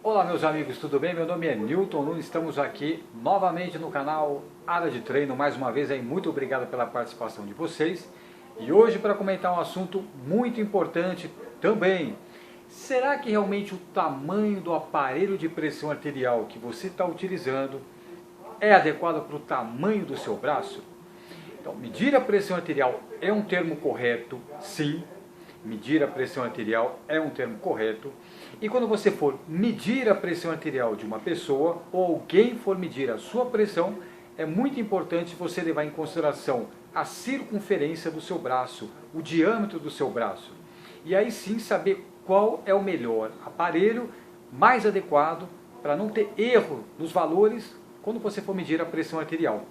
Olá meus amigos, tudo bem? Meu nome é Newton Nunes, estamos aqui novamente no canal Área de Treino. Mais uma vez aí, muito obrigado pela participação de vocês. E hoje para comentar um assunto muito importante também. Será que realmente o tamanho do aparelho de pressão arterial que você está utilizando é adequado para o tamanho do seu braço? Então, medir a pressão arterial é um termo correto, sim. Medir a pressão arterial é um termo correto. E quando você for medir a pressão arterial de uma pessoa, ou alguém for medir a sua pressão, é muito importante você levar em consideração a circunferência do seu braço, o diâmetro do seu braço. E aí sim saber qual é o melhor aparelho, mais adequado, para não ter erro nos valores quando você for medir a pressão arterial.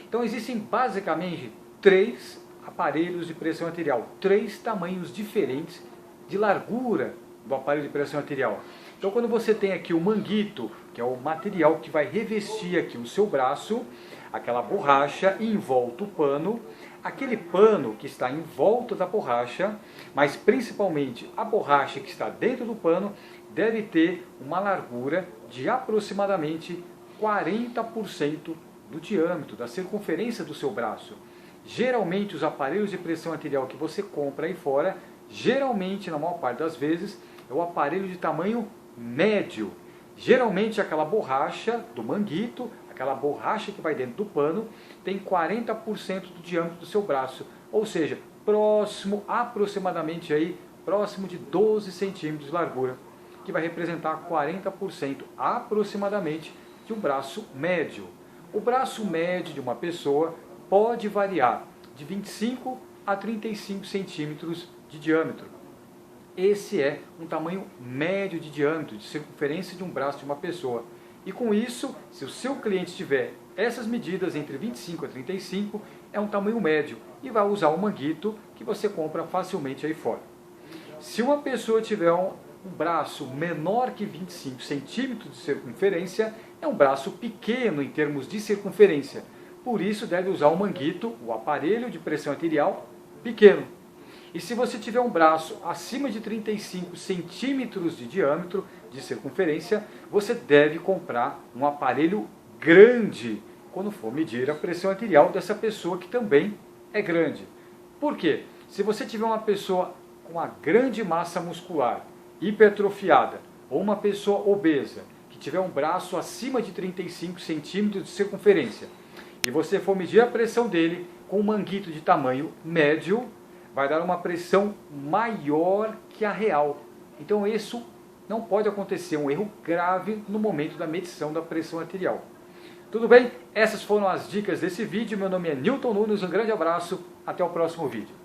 Então existem basicamente três aparelhos de pressão arterial, três tamanhos diferentes de largura do aparelho de pressão arterial. Então quando você tem aqui o manguito, que é o material que vai revestir aqui o seu braço, aquela borracha e em volta o pano, aquele pano que está em volta da borracha, mas principalmente a borracha que está dentro do pano, deve ter uma largura de aproximadamente 40% do diâmetro, da circunferência do seu braço. Geralmente os aparelhos de pressão arterial que você compra aí fora, geralmente na maior parte das vezes, é o aparelho de tamanho médio. Geralmente aquela borracha do manguito, aquela borracha que vai dentro do pano, tem 40% do diâmetro do seu braço. Ou seja, aproximadamente aí, próximo de 12 centímetros de largura, que vai representar 40% aproximadamente de um braço médio. O braço médio de uma pessoa pode variar de 25 a 35 centímetros de diâmetro. Esse é um tamanho médio de diâmetro, de circunferência de um braço de uma pessoa. E com isso, se o seu cliente tiver essas medidas entre 25 a 35, é um tamanho médio e vai usar um manguito que você compra facilmente aí fora. Se uma pessoa tiver um braço menor que 25 centímetros de circunferência, é um braço pequeno em termos de circunferência. Por isso deve usar o manguito, o aparelho de pressão arterial, pequeno. E se você tiver um braço acima de 35 centímetros de diâmetro, de circunferência, você deve comprar um aparelho grande quando for medir a pressão arterial dessa pessoa que também é grande. Por quê? Se você tiver uma pessoa com uma grande massa muscular, hipertrofiada, ou uma pessoa obesa, que tiver um braço acima de 35 centímetros de circunferência, e você for medir a pressão dele com um manguito de tamanho médio, vai dar uma pressão maior que a real. Então isso não pode acontecer, um erro grave no momento da medição da pressão arterial. Tudo bem? Essas foram as dicas desse vídeo. Meu nome é Newton Nunes, um grande abraço, até o próximo vídeo.